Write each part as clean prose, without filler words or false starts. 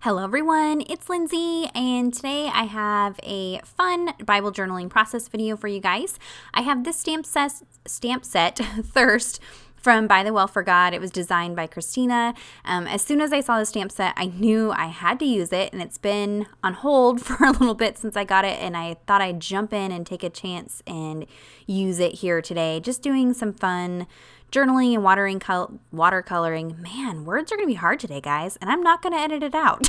Hello everyone, it's Lindsay, and today I have a fun Bible journaling process video for you guys. I have this stamp set, Thirst, from By the Well for God. It was designed by Christina. As soon as I saw the stamp set, I knew I had to use it, and it's been on hold for a little bit since I got it, and I thought I'd jump in and take a chance and use it here today. Just doing some fun journaling and watercoloring. Man, words are going to be hard today, guys, and I'm not going to edit it out.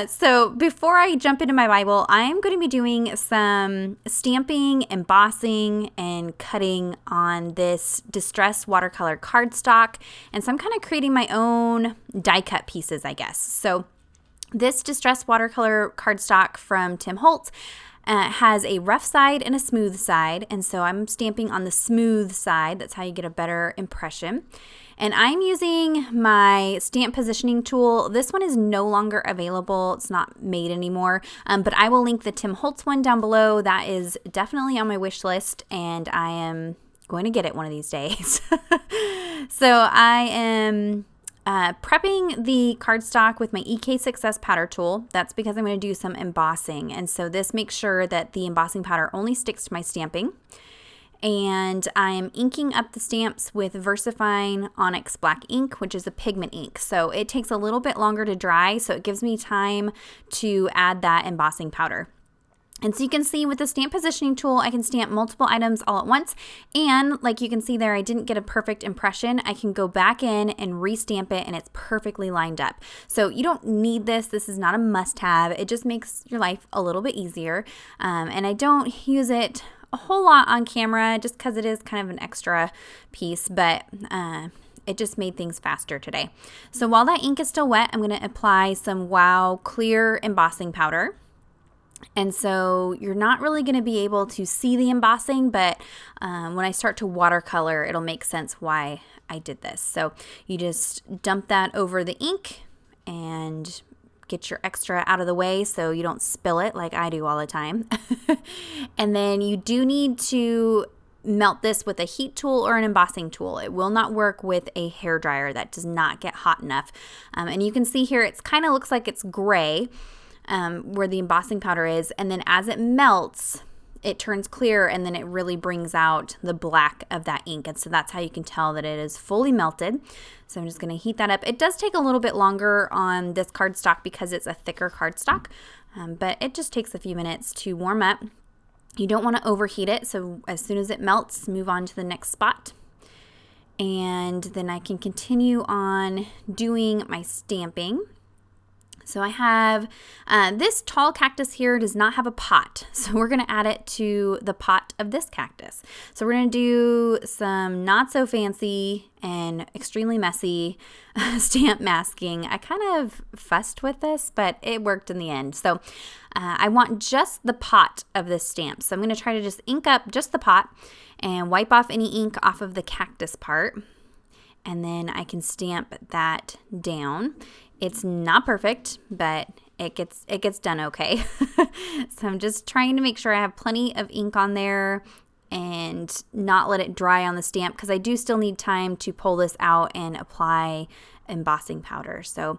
So before I jump into my Bible, I'm going to be doing some stamping, embossing, and cutting on this distress watercolor cardstock, and so I'm kind of creating my own die cut pieces, I guess. So this distress watercolor cardstock from Tim Holtz has a rough side and a smooth side, and so I'm stamping on the smooth side. That's how you get a better impression. And I'm using my stamp positioning tool. This one is no longer available. It's not made anymore, but I will link the Tim Holtz one down below. That is definitely on my wish list, and I am going to get it one of these days. So I am prepping the cardstock with my EK6S powder tool. That's because I'm going to do some embossing, and so this makes sure that the embossing powder only sticks to my stamping. And I'm inking up the stamps with VersaFine Onyx Black ink, which is a pigment ink. So it takes a little bit longer to dry, so it gives me time to add that embossing powder. And so you can see with the stamp positioning tool, I can stamp multiple items all at once. And like you can see there, I didn't get a perfect impression. I can go back in and restamp it, and it's perfectly lined up. So you don't need this. This is not a must-have. It just makes your life a little bit easier. And I don't use it a whole lot on camera just because it is kind of an extra piece, but it just made things faster today. So while that ink is still wet, I'm going to apply some Wow Clear embossing powder. And so you're not really going to be able to see the embossing, but when I start to watercolor, it'll make sense why I did this. So you just dump that over the ink and get your extra out of the way so you don't spill it like I do all the time. And then you do need to melt this with a heat tool or an embossing tool. It will not work with a hairdryer. That does not get hot enough. And you can see here, it's kind of looks like it's gray. Where the embossing powder is, and then as it melts, it turns clear, and then it really brings out the black of that ink, and so that's how you can tell that it is fully melted. So I'm just going to heat that up. It does take a little bit longer on this cardstock because it's a thicker cardstock, but it just takes a few minutes to warm up. You don't want to overheat it, so as soon as it melts, move on to the next spot. And then I can continue on doing my stamping. So I have this tall cactus here does not have a pot, so we're going to add it to the pot of this cactus. So we're going to do some not so fancy and extremely messy stamp masking. I kind of fussed with this, but it worked in the end. So I want just the pot of this stamp. So I'm going to try to just ink up just the pot and wipe off any ink off of the cactus part. And then I can stamp that down. It's not perfect, but it gets done okay. So I'm just trying to make sure I have plenty of ink on there and not let it dry on the stamp, because I do still need time to pull this out and apply embossing powder. So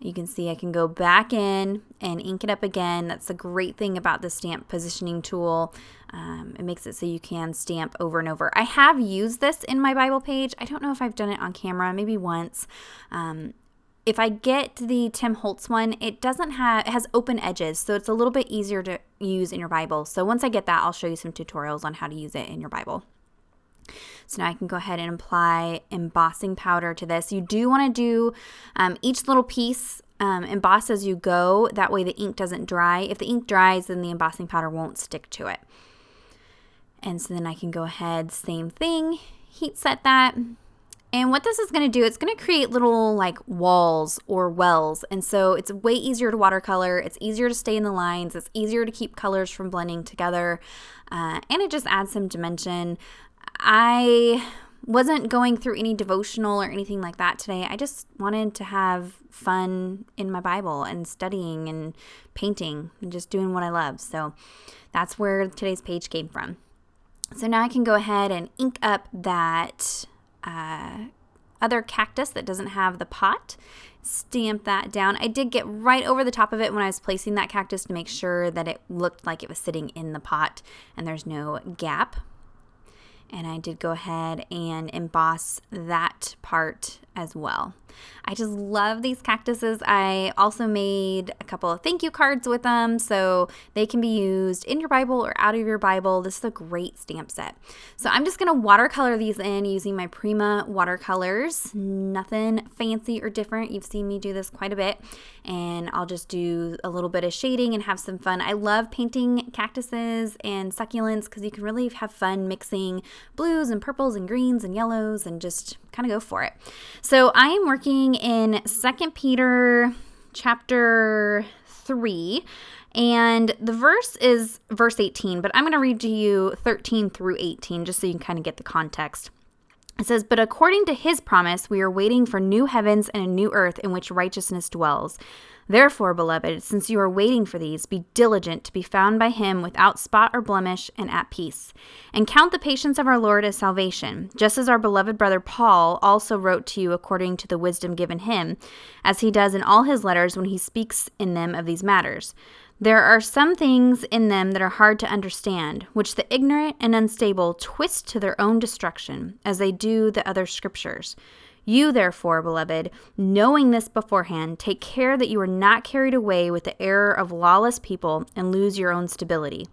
you can see I can go back in and ink it up again. That's the great thing about the stamp positioning tool. It makes it so you can stamp over and over. I have used this in my Bible page. I don't know if I've done it on camera, maybe once. If I get the Tim Holtz one, it has open edges, so it's a little bit easier to use in your Bible. So once I get that, I'll show you some tutorials on how to use it in your Bible. So now I can go ahead and apply embossing powder to this. You do want to do each little piece emboss as you go. That way the ink doesn't dry. If the ink dries, then the embossing powder won't stick to it. And so then I can go ahead, same thing, heat set that. And what this is going to do, it's going to create little like walls or wells. And so it's way easier to watercolor. It's easier to stay in the lines. It's easier to keep colors from blending together. And it just adds some dimension. I wasn't going through any devotional or anything like that today. I just wanted to have fun in my Bible and studying and painting and just doing what I love. So that's where today's page came from. So now I can go ahead and ink up that other cactus that doesn't have the pot. Stamp that down. I did get right over the top of it when I was placing that cactus to make sure that it looked like it was sitting in the pot and there's no gap. And I did go ahead and emboss that part as well. I just love these cactuses. I also made a couple of thank you cards with them so they can be used in your Bible or out of your Bible. This is a great stamp set. So I'm just going to watercolor these in using my Prima watercolors. Nothing fancy or different. You've seen me do this quite a bit. And I'll just do a little bit of shading and have some fun. I love painting cactuses and succulents because you can really have fun mixing blues and purples and greens and yellows and just kind of go for it. So I am working in 2 Peter chapter 3, and the verse is verse 18, but I'm going to read to you 13 through 18 just so you can kind of get the context. It says, "But according to his promise, we are waiting for new heavens and a new earth in which righteousness dwells. Therefore, beloved, since you are waiting for these, be diligent to be found by him without spot or blemish and at peace. And count the patience of our Lord as salvation, just as our beloved brother Paul also wrote to you according to the wisdom given him, as he does in all his letters when he speaks in them of these matters. There are some things in them that are hard to understand, which the ignorant and unstable twist to their own destruction, as they do the other scriptures. You, therefore, beloved, knowing this beforehand, take care that you are not carried away with the error of lawless people and lose your own stability."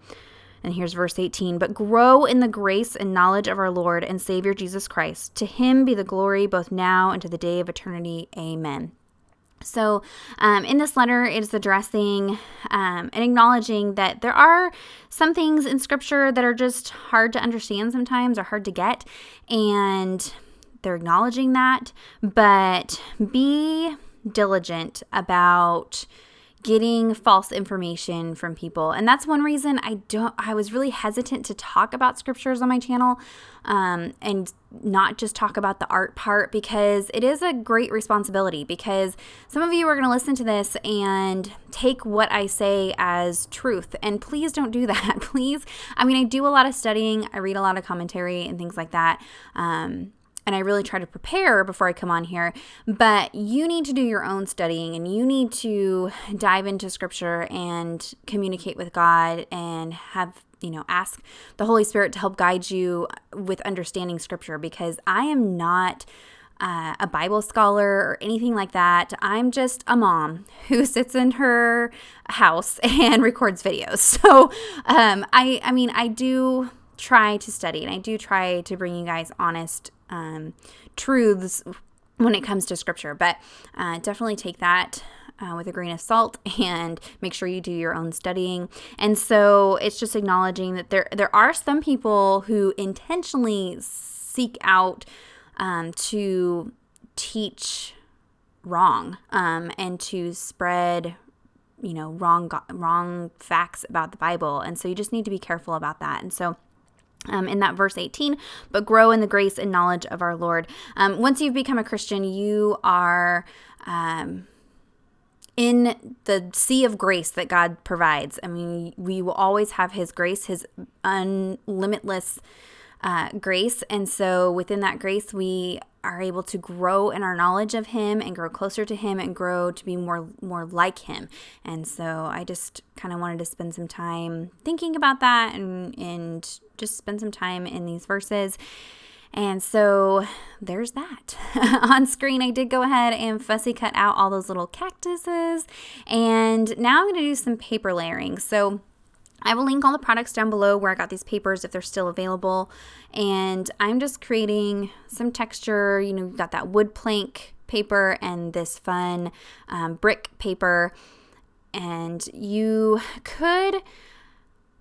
And here's verse 18, "But grow in the grace and knowledge of our Lord and Savior Jesus Christ. To him be the glory both now and to the day of eternity. Amen." So in this letter, it is addressing and acknowledging that there are some things in Scripture that are just hard to understand sometimes or hard to get, and they're acknowledging that, but be diligent about getting false information from people. And that's one reason I was really hesitant to talk about scriptures on my channel and not just talk about the art part, because it is a great responsibility, because some of you are going to listen to this and take what I say as truth. And please don't do that. Please. I mean, I do a lot of studying. I read a lot of commentary and things like that. And I really try to prepare before I come on here, but you need to do your own studying and you need to dive into scripture and communicate with God and have, ask the Holy Spirit to help guide you with understanding scripture, because I am not a Bible scholar or anything like that. I'm just a mom who sits in her house and records videos. So, I do try to study, and I do try to bring you guys honest truths when it comes to scripture, but definitely take that with a grain of salt and make sure you do your own studying. And so it's just acknowledging that there are some people who intentionally seek out to teach wrong and to spread wrong facts about the Bible. And so you just need to be careful about that. And so in that verse 18, "But grow in the grace and knowledge of our Lord." Once you've become a Christian, you are in the sea of grace that God provides. I mean, we will always have his grace, his unlimitless grace. And so within that grace, we are able to grow in our knowledge of him and grow closer to him and grow to be more like him. And so I just kind of wanted to spend some time thinking about that and just spend some time in these verses. And so there's that. On screen, I did go ahead and fussy cut out all those little cactuses. And now I'm going to do some paper layering. So I will link all the products down below where I got these papers if they're still available. And I'm just creating some texture. You've got that wood plank paper and this fun brick paper. And you could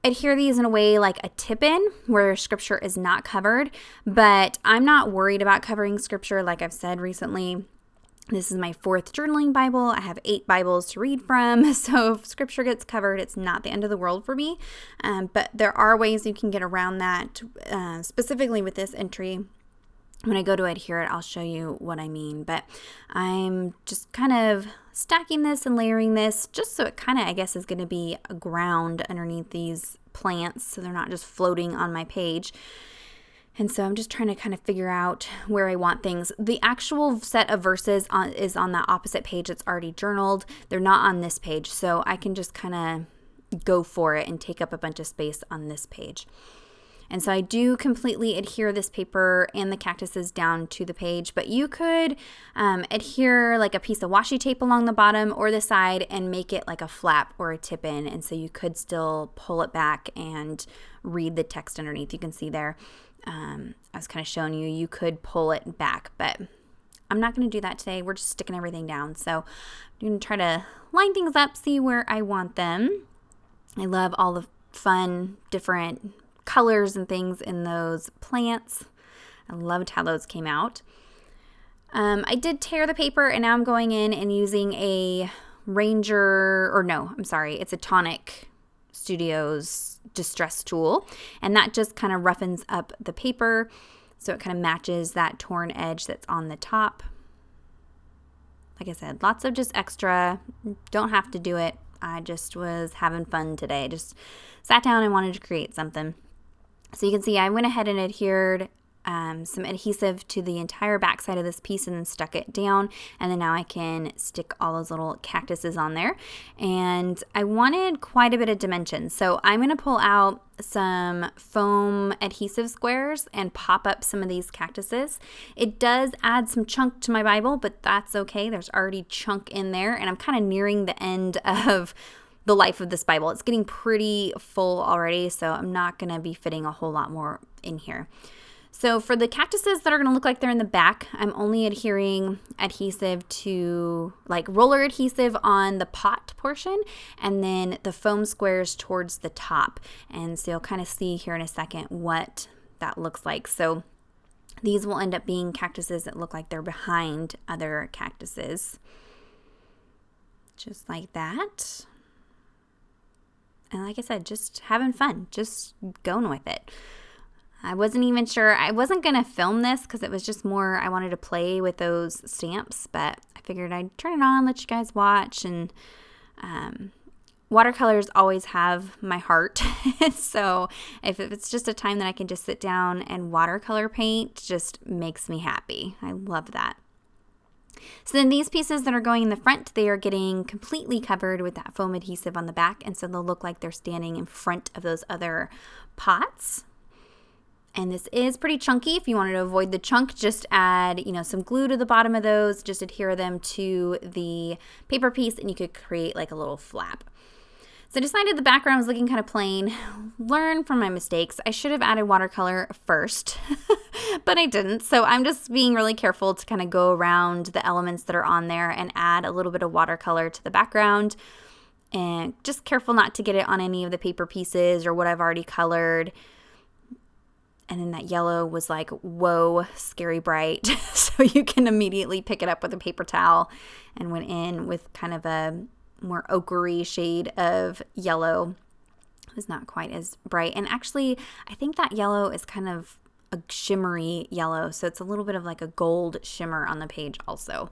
adhere these in a way like a tip-in where scripture is not covered. But I'm not worried about covering scripture. Like I've said recently, this is my 4th journaling Bible. I have 8 Bibles to read from. So if scripture gets covered, it's not the end of the world for me. But there are ways you can get around that, specifically with this entry. When I go to adhere it, I'll show you what I mean. But I'm just kind of stacking this and layering this just so it kind of, I guess, is going to be a ground underneath these plants so they're not just floating on my page. And so I'm just trying to kind of figure out where I want things. The actual set of verses is on that opposite page. It's already journaled. They're not on this page, so I can just kind of go for it and take up a bunch of space on this page. And so I do completely adhere this paper and the cactuses down to the page, but you could adhere like a piece of washi tape along the bottom or the side and make it like a flap or a tip in. And so you could still pull it back and read the text underneath. You can see there, I was kind of showing you, you could pull it back, but I'm not going to do that today. We're just sticking everything down. So I'm going to try to line things up, see where I want them. I love all the fun, different colors and things in those plants. I loved how those came out. I did tear the paper, and now I'm going in and using a it's a Tonic Studios distress tool, and that just kind of roughens up the paper so it kind of matches that torn edge that's on the top. Like I said, lots of just extra. Don't have to do it. I just was having fun today. Just sat down and wanted to create something. So you can see I went ahead and adhered some adhesive to the entire back side of this piece and then stuck it down. And then now I can stick all those little cactuses on there. And I wanted quite a bit of dimension. So I'm going to pull out some foam adhesive squares and pop up some of these cactuses. It does add some chunk to my Bible, but that's okay. There's already chunk in there. And I'm kind of nearing the end of the life of this Bible. It's getting pretty full already, so I'm not going to be fitting a whole lot more in here. So for the cactuses that are going to look like they're in the back, I'm only adhering adhesive to like roller adhesive on the pot portion and then the foam squares towards the top. And so you'll kind of see here in a second what that looks like. So these will end up being cactuses that look like they're behind other cactuses. Just like that. And like I said, just having fun, just going with it. I wasn't even sure. I wasn't going to film this because it was just more I wanted to play with those stamps, but I figured I'd turn it on, let you guys watch. And watercolors always have my heart. So if it's just a time that I can just sit down and watercolor paint, just makes me happy. I love that. So then these pieces that are going in the front, they are getting completely covered with that foam adhesive on the back, and so they'll look like they're standing in front of those other pots. And this is pretty chunky. If you wanted to avoid the chunk, just add, some glue to the bottom of those, just adhere them to the paper piece, and you could create like a little flap. So I decided the background was looking kind of plain. Learn from my mistakes. I should have added watercolor first, but I didn't. So I'm just being really careful to kind of go around the elements that are on there and add a little bit of watercolor to the background. And just careful not to get it on any of the paper pieces or what I've already colored. And then that yellow was like, whoa, scary bright. So you can immediately pick it up with a paper towel, and went in with kind of a more ochre shade of yellow. It was not quite as bright. And actually, I think that yellow is kind of a shimmery yellow. So it's a little bit of like a gold shimmer on the page also.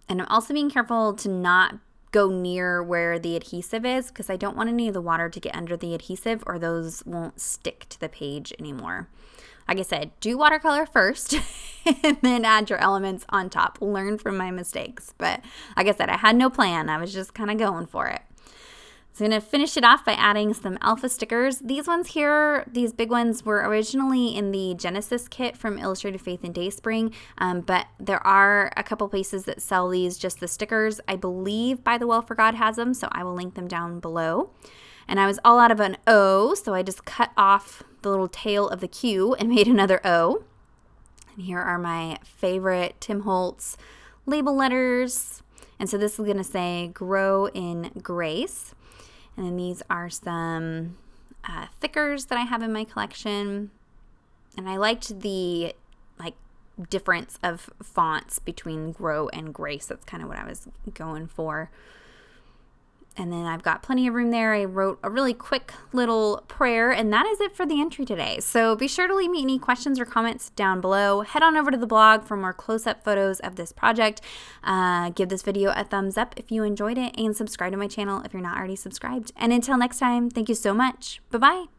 And I'm also being careful to not go near where the adhesive is because I don't want any of the water to get under the adhesive or those won't stick to the page anymore. Like I said, do watercolor first and then add your elements on top. Learn from my mistakes. But like I said, I had no plan. I was just kind of going for it. So I'm going to finish it off by adding some alpha stickers. These ones here, these big ones, were originally in the Genesis kit from Illustrated Faith and Dayspring, but there are a couple places that sell these, just the stickers. I believe By the Well for God has them, so I will link them down below. And I was all out of an O, so I just cut off the little tail of the Q and made another O. And here are my favorite Tim Holtz label letters. And so this is going to say Grow in Grace. And then these are some thickers that I have in my collection. And I liked the difference of fonts between Grow and Grace. That's kind of what I was going for. And then I've got plenty of room there. I wrote a really quick little prayer, and that is it for the entry today. So be sure to leave me any questions or comments down below. Head on over to the blog for more close-up photos of this project. Give this video a thumbs up if you enjoyed it, and subscribe to my channel if you're not already subscribed. And until next time, thank you so much. Bye-bye.